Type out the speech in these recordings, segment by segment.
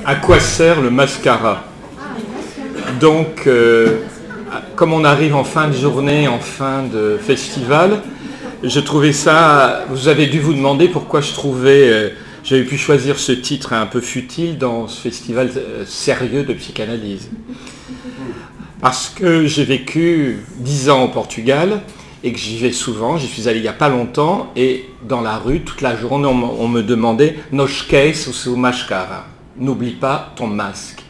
À quoi sert le mascara? Donc, comme on arrive en fin de journée, en fin de festival, je trouvais ça... Vous avez dû vous demander pourquoi je trouvais... j'avais pu choisir ce titre un peu futile dans ce festival sérieux de psychanalyse. Parce que j'ai vécu 10 ans au Portugal et que j'y vais souvent, j'y suis allé il n'y a pas longtemps, et dans la rue, toute la journée, on me demandait « Não esquece o seu mascara ». N'oublie pas ton masque.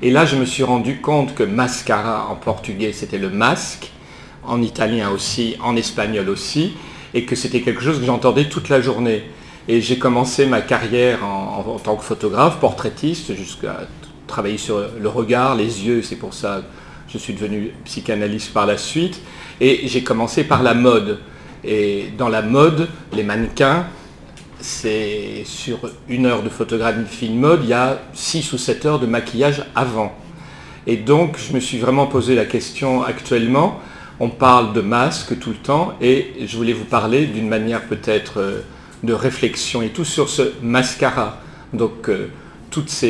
Et là, je me suis rendu compte que mascara en portugais, c'était le masque, en italien aussi, en espagnol aussi, et que c'était quelque chose que j'entendais toute la journée. Et j'ai commencé ma carrière en tant que photographe, portraitiste, jusqu'à travailler sur le regard, les yeux, c'est pour ça que je suis devenu psychanalyste par la suite. Et j'ai commencé par la mode. Et dans la mode, les mannequins, c'est sur 1 heure de photographie de mode, il y a 6 ou 7 heures de maquillage avant. Et donc, je me suis vraiment posé la question actuellement. On parle de masque tout le temps, et je voulais vous parler d'une manière peut-être de réflexion et tout sur ce mascara. Donc, toutes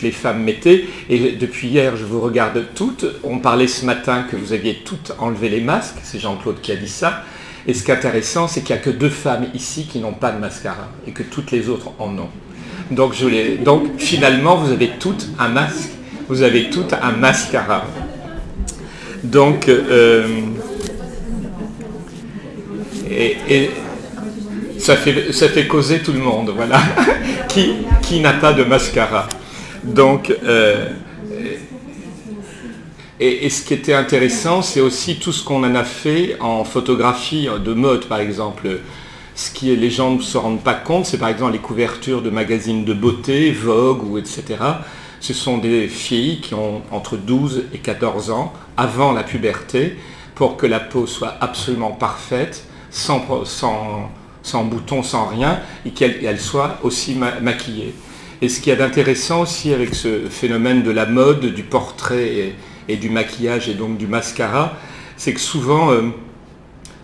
les femmes mettez, et depuis hier, je vous regarde toutes. On parlait ce matin que vous aviez toutes enlevé les masques, c'est Jean-Claude qui a dit ça. Et ce qui est intéressant, c'est qu'il n'y a que 2 femmes ici qui n'ont pas de mascara et que toutes les autres en ont. Donc, finalement, vous avez toutes un masque, vous avez toutes un mascara. Donc, ça fait causer tout le monde, voilà. Qui n'a pas de mascara? Donc, et ce qui était intéressant, c'est aussi tout ce qu'on en a fait en photographie de mode, par exemple. Ce qui les gens ne se rendent pas compte, c'est par exemple les couvertures de magazines de beauté, Vogue, ou etc. Ce sont des filles qui ont entre 12 et 14 ans, avant la puberté, pour que la peau soit absolument parfaite, sans boutons, sans rien, et qu'elle soit aussi maquillée. Et ce qu'il y a d'intéressant aussi avec ce phénomène de la mode, du portrait et du maquillage et donc du mascara, c'est que souvent,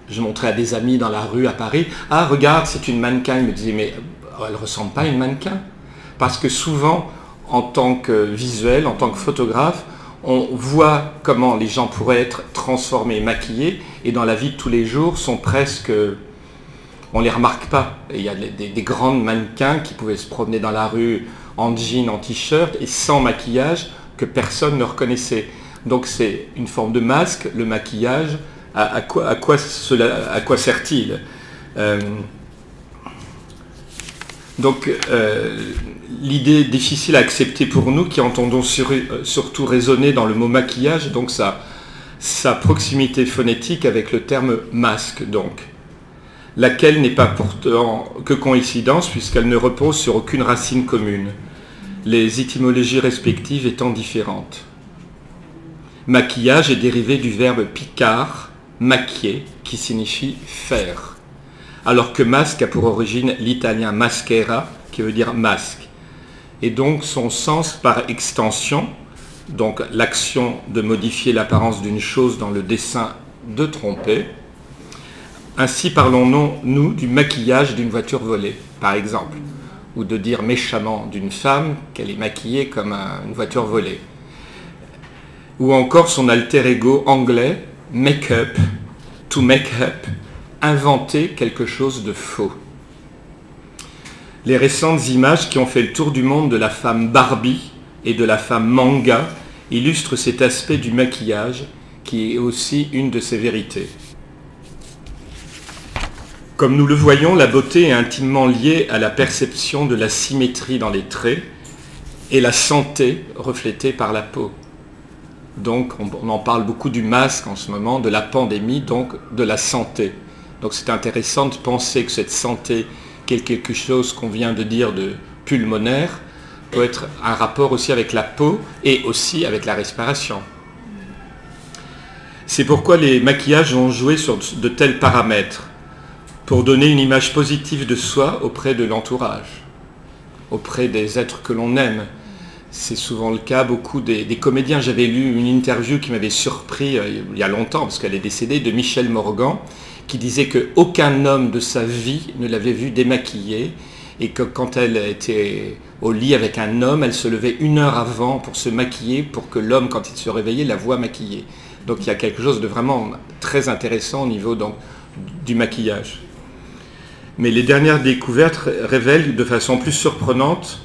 je montrais à des amis dans la rue à Paris, « Ah, regarde, c'est une mannequin ». Ils me disaient « Mais elle ne ressemble pas à une mannequin ». Parce que souvent, en tant que visuel, en tant que photographe, on voit comment les gens pourraient être transformés, maquillés, et dans la vie de tous les jours, sont presque... On ne les remarque pas. Et il y a des grandes mannequins qui pouvaient se promener dans la rue en jean, en t-shirt, et sans maquillage, que personne ne reconnaissait. Donc c'est une forme de masque, le maquillage. À quoi sert-il? Donc l'idée difficile à accepter pour nous, qui entendons surtout résonner dans le mot maquillage, donc sa proximité phonétique avec le terme masque, donc, laquelle n'est pas pourtant que coïncidence, puisqu'elle ne repose sur aucune racine commune, les étymologies respectives étant différentes. Maquillage est dérivé du verbe picare, maquiller, qui signifie faire, alors que masque a pour origine l'italien maschera, qui veut dire masque, et donc son sens par extension, donc l'action de modifier l'apparence d'une chose dans le dessein de tromper. Ainsi parlons-nous du maquillage d'une voiture volée, par exemple, ou de dire méchamment d'une femme qu'elle est maquillée comme une voiture volée. Ou encore son alter ego anglais, make-up, to make up, inventer quelque chose de faux. Les récentes images qui ont fait le tour du monde de la femme Barbie et de la femme manga illustrent cet aspect du maquillage qui est aussi une de ses vérités. Comme nous le voyons, la beauté est intimement liée à la perception de la symétrie dans les traits et la santé reflétée par la peau. Donc on en parle beaucoup du masque en ce moment, de la pandémie, donc de la santé. Donc c'est intéressant de penser que cette santé, qui est quelque chose qu'on vient de dire de pulmonaire, peut être un rapport aussi avec la peau et aussi avec la respiration. C'est pourquoi les maquillages ont joué sur de tels paramètres, pour donner une image positive de soi auprès de l'entourage, auprès des êtres que l'on aime. C'est souvent le cas, beaucoup des comédiens. J'avais lu une interview qui m'avait surpris il y a longtemps, parce qu'elle est décédée, de Michel Morgan, qui disait qu'aucun homme de sa vie ne l'avait vu démaquillé, et que quand elle était au lit avec un homme, elle se levait 1 heure avant pour se maquiller, pour que l'homme, quand il se réveillait, la voie maquillée. Donc il y a quelque chose de vraiment très intéressant au niveau donc, du maquillage. Mais les dernières découvertes révèlent de façon plus surprenante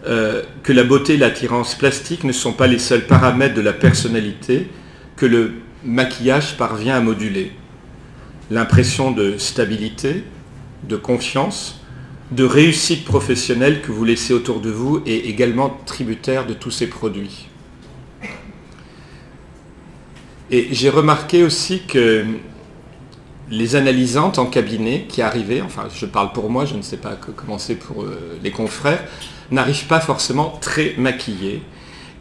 que la beauté et l'attirance plastique ne sont pas les seuls paramètres de la personnalité que le maquillage parvient à moduler. L'impression de stabilité, de confiance, de réussite professionnelle que vous laissez autour de vous est également tributaire de tous ces produits. Et j'ai remarqué aussi que les analysantes en cabinet qui arrivaient, enfin je parle pour moi, je ne sais pas comment c'est pour les confrères, n'arrivent pas forcément très maquillées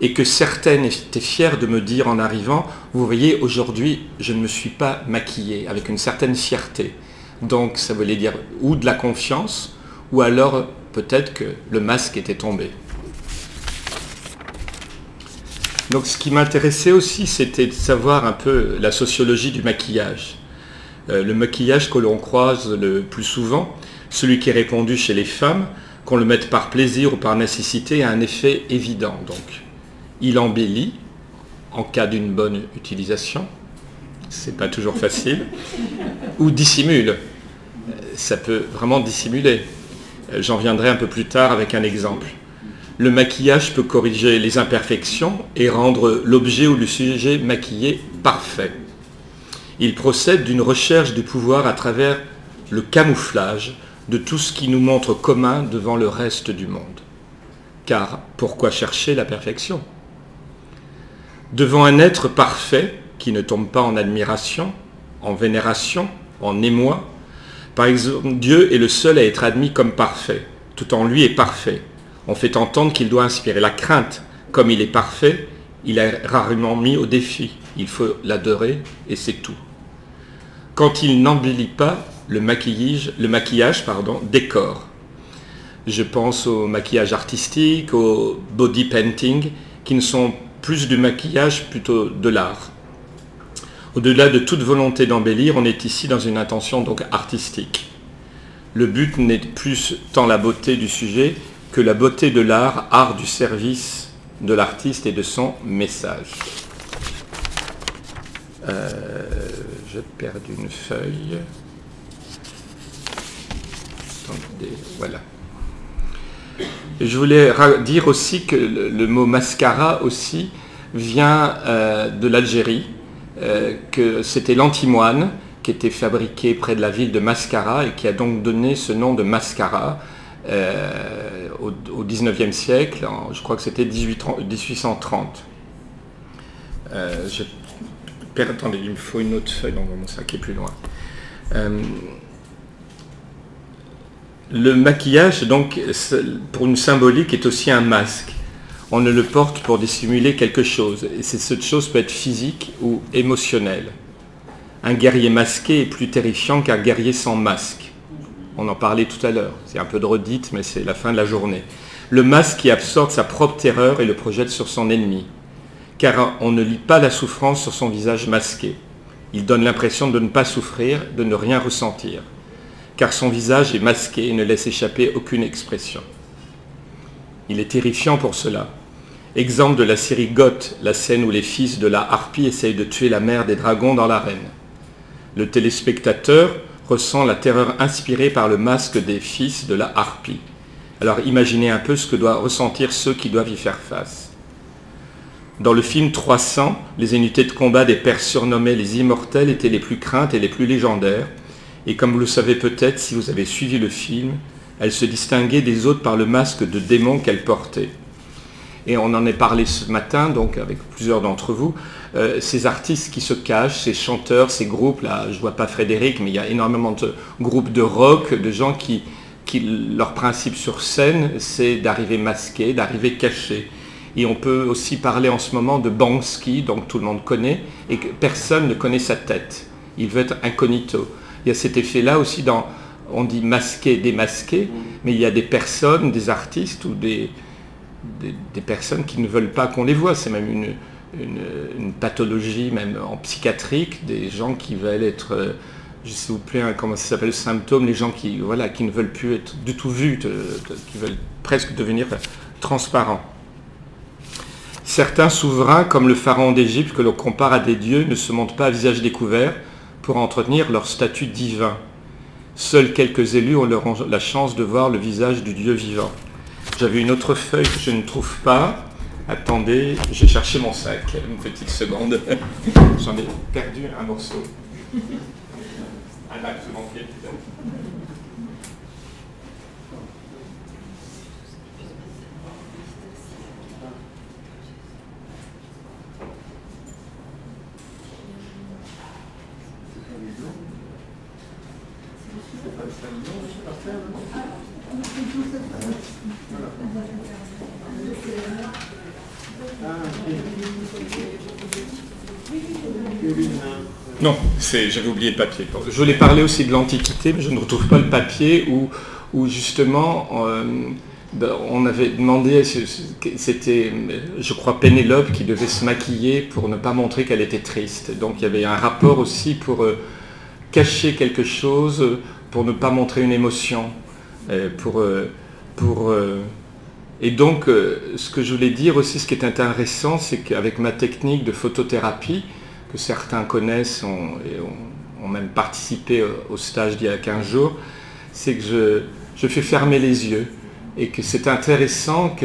et que certaines étaient fières de me dire en arrivant, vous voyez, aujourd'hui je ne me suis pas maquillée, avec une certaine fierté. Donc ça voulait dire ou de la confiance, ou alors peut-être que le masque était tombé. Donc ce qui m'intéressait aussi, c'était de savoir un peu la sociologie du maquillage. Le maquillage que l'on croise le plus souvent, celui qui est répandu chez les femmes, qu'on le mette par plaisir ou par nécessité, a un effet évident. Donc, il embellit en cas d'une bonne utilisation, c'est pas toujours facile, ou dissimule. Ça peut vraiment dissimuler. J'en viendrai un peu plus tard avec un exemple. Le maquillage peut corriger les imperfections et rendre l'objet ou le sujet maquillé parfait. Il procède d'une recherche du pouvoir à travers le camouflage de tout ce qui nous montre commun devant le reste du monde. Car pourquoi chercher la perfection? Devant un être parfait qui ne tombe pas en admiration, en vénération, en émoi, par exemple, Dieu est le seul à être admis comme parfait. Tout en lui est parfait. On fait entendre qu'il doit inspirer la crainte. Comme il est parfait, il est rarement mis au défi. Il faut l'adorer et c'est tout. Quand il n'embellit pas, le maquillage décore. Je pense au maquillage artistique, au body painting, qui ne sont plus du maquillage, plutôt de l'art. Au-delà de toute volonté d'embellir, on est ici dans une intention donc artistique. Le but n'est plus tant la beauté du sujet que la beauté de l'art, art du service de l'artiste et de son message. J'ai perdu une feuille. Attendez, voilà. Je voulais dire aussi que le mot mascara aussi vient de l'Algérie, que c'était l'antimoine qui était fabriqué près de la ville de Mascara et qui a donc donné ce nom de mascara au XIXe siècle, je crois que c'était 1830. Attendez, il me faut une autre feuille dans mon sac qui est plus loin. Le maquillage, donc, pour une symbolique, est aussi un masque. On ne le porte pour dissimuler quelque chose, et cette chose peut être physique ou émotionnelle. Un guerrier masqué est plus terrifiant qu'un guerrier sans masque. On en parlait tout à l'heure, c'est un peu de redite, mais c'est la fin de la journée. Le masque qui absorbe sa propre terreur et le projette sur son ennemi. Car on ne lit pas la souffrance sur son visage masqué. Il donne l'impression de ne pas souffrir, de ne rien ressentir. Car son visage est masqué et ne laisse échapper aucune expression. Il est terrifiant pour cela. Exemple de la série Goth, la scène où les fils de la harpie essayent de tuer la mère des dragons dans l'arène. Le téléspectateur ressent la terreur inspirée par le masque des fils de la harpie. Alors imaginez un peu ce que doivent ressentir ceux qui doivent y faire face. Dans le film 300, les unités de combat des Perses surnommées les Immortels étaient les plus craintes et les plus légendaires. Et comme vous le savez peut-être si vous avez suivi le film, elles se distinguaient des autres par le masque de démon qu'elles portaient. Et on en est parlé ce matin, donc avec plusieurs d'entre vous, ces artistes qui se cachent, ces chanteurs, ces groupes, là je ne vois pas Frédéric, mais il y a énormément de groupes de rock, de gens qui leur principe sur scène, c'est d'arriver masqué, d'arriver caché. Et on peut aussi parler en ce moment de Banksy, donc tout le monde connaît, et que personne ne connaît sa tête. Il veut être incognito. Il y a cet effet-là aussi dans, on dit masqué, démasqué, mais il y a des personnes, des artistes ou des personnes qui ne veulent pas qu'on les voit. C'est même une pathologie, même en psychiatrique, des gens qui veulent être s'il vous plaît, comment ça s'appelle, le symptôme, les gens qui, voilà, qui ne veulent plus être du tout vus, qui veulent presque devenir transparents. Certains souverains, comme le pharaon d'Égypte, que l'on compare à des dieux, ne se montrent pas à visage découvert pour entretenir leur statut divin. Seuls quelques élus ont la chance de voir le visage du Dieu vivant. J'avais une autre feuille que je ne trouve pas. Attendez, j'ai cherché mon sac. Une petite seconde. J'en ai perdu un morceau. Un axe manqué peut-être. Non, j'avais oublié le papier. Je voulais parler aussi de l'Antiquité, mais je ne retrouve pas le papier où justement on avait demandé, c'était, je crois, Pénélope qui devait se maquiller pour ne pas montrer qu'elle était triste. Donc il y avait un rapport aussi pour cacher quelque chose, pour ne pas montrer une émotion, et donc, ce que je voulais dire aussi, ce qui est intéressant, c'est qu'avec ma technique de photothérapie, que certains connaissent et ont même participé au stage d'il y a 15 jours, c'est que je fais fermer les yeux. Et que c'est intéressant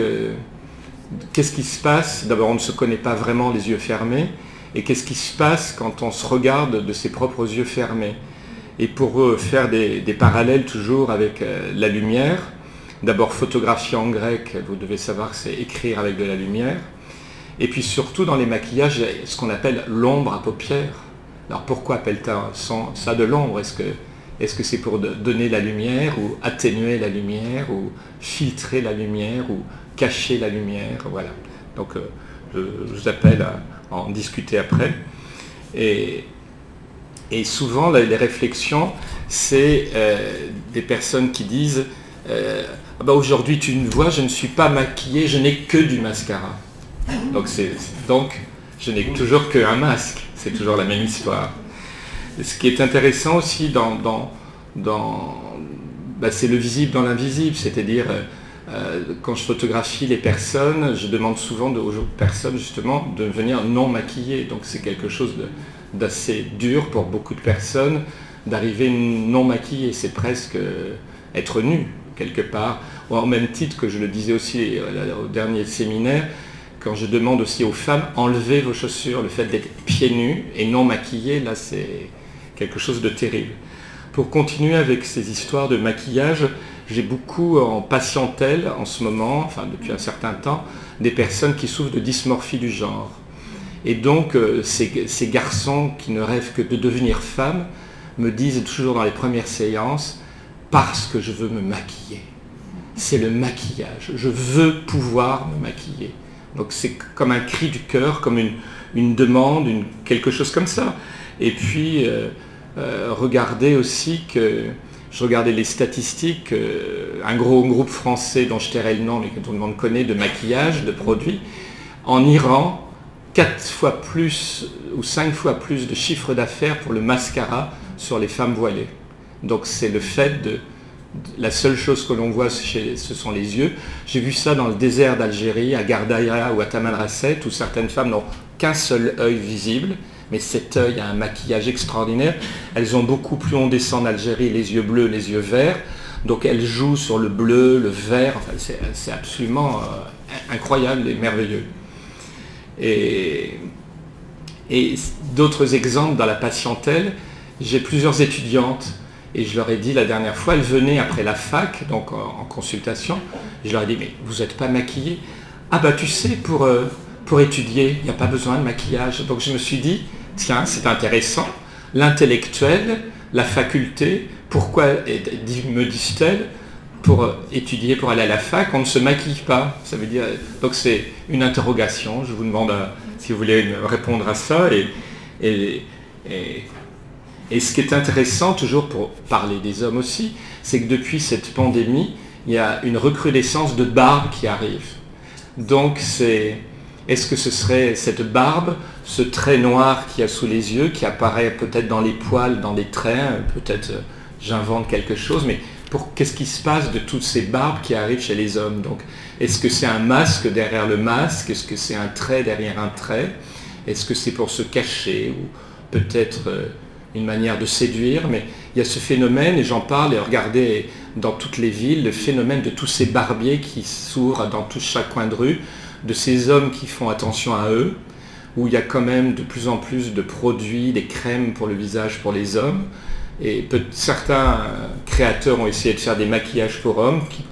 qu'est-ce qui se passe, d'abord on ne se connaît pas vraiment les yeux fermés, et qu'est-ce qui se passe quand on se regarde de ses propres yeux fermés. Et pour faire des parallèles toujours avec la lumière, d'abord photographier en grec, vous devez savoir que c'est écrire avec de la lumière. Et puis surtout dans les maquillages, il y a ce qu'on appelle l'ombre à paupières. Alors pourquoi appelle-t-on ça de l'ombre? Est-ce que c'est pour donner la lumière, ou atténuer la lumière, ou filtrer la lumière, ou cacher la lumière? Voilà. Donc je vous appelle à en discuter après. Et souvent les réflexions, c'est des personnes qui disent aujourd'hui tu me vois, je ne suis pas maquillée, je n'ai que du mascara. Donc je n'ai toujours qu'un masque, c'est toujours la même histoire. Ce qui est intéressant aussi c'est le visible dans l'invisible, c'est-à-dire quand je photographie les personnes, je demande souvent aux personnes justement de venir non maquillées, donc c'est quelque chose d'assez dur pour beaucoup de personnes d'arriver non maquillée, c'est presque être nu quelque part, ou en même titre que je le disais aussi au dernier séminaire, quand je demande aussi aux femmes, enlevez vos chaussures, le fait d'être pieds nus et non maquillés, là c'est quelque chose de terrible. Pour continuer avec ces histoires de maquillage, j'ai beaucoup en patientèle en ce moment, enfin depuis un certain temps, des personnes qui souffrent de dysmorphie du genre. Et donc ces garçons qui ne rêvent que de devenir femmes me disent toujours dans les premières séances, parce que je veux me maquiller. C'est le maquillage, je veux pouvoir me maquiller. Donc c'est comme un cri du cœur, comme une demande, quelque chose comme ça. Et puis regardez aussi que, je regardais les statistiques, un gros groupe français dont je tairai le nom, mais que tout le monde connaît, de maquillage, de produits, en Iran, 4 fois plus ou 5 fois plus de chiffre d'affaires pour le mascara sur les femmes voilées. Donc c'est le fait la seule chose que l'on voit, ce sont les yeux. J'ai vu ça dans le désert d'Algérie, à Gardaïa ou à Tamanrasset, où certaines femmes n'ont qu'un seul œil visible, mais cet œil a un maquillage extraordinaire. Elles ont beaucoup, plus on descend en Algérie, les yeux bleus, les yeux verts, donc elles jouent sur le bleu, le vert, enfin, c'est absolument incroyable et merveilleux. Et d'autres exemples dans la patientèle, j'ai plusieurs étudiantes, et je leur ai dit la dernière fois, elles venaient après la fac, donc en consultation, je leur ai dit, mais vous n'êtes pas maquillée? Ah bah tu sais, pour étudier, il n'y a pas besoin de maquillage. Donc je me suis dit, tiens, c'est intéressant, l'intellectuel, la faculté, pourquoi, me disent-elles, pour étudier, pour aller à la fac, on ne se maquille pas. Ça veut dire, donc c'est une interrogation, je vous demande si vous voulez me répondre à ça, et ce qui est intéressant, toujours pour parler des hommes aussi, c'est que depuis cette pandémie, il y a une recrudescence de barbe qui arrive. Donc Est-ce que ce serait cette barbe, ce trait noir qu'il y a sous les yeux, qui apparaît peut-être dans les poils, dans les traits, peut-être j'invente quelque chose, mais qu'est-ce qui se passe de toutes ces barbes qui arrivent chez les hommes? Donc, est-ce que c'est un masque derrière le masque? Est-ce que c'est un trait derrière un trait? Est-ce que c'est pour se cacher ou peut-être une manière de séduire? Mais il y a ce phénomène, et j'en parle, et regardez dans toutes les villes, le phénomène de tous ces barbiers qui s'ouvrent dans chaque coin de rue, de ces hommes qui font attention à eux, où il y a quand même de plus en plus de produits, des crèmes pour le visage pour les hommes. Et certains créateurs ont essayé de faire des maquillages pour hommes qui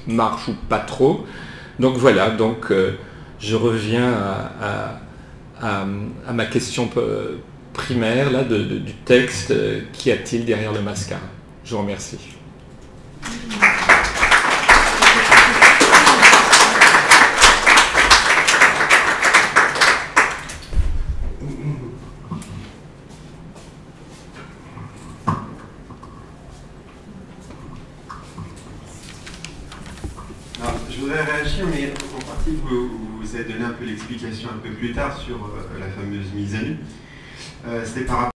marchent ou pas trop. Donc voilà, je reviens à ma question primaire là, du texte. Qu'y a-t-il derrière le mascara? Je vous remercie. Je voudrais réagir, mais en partie vous avez donné un peu l'explication un peu plus tard sur la fameuse mise à nu. C'était par rapport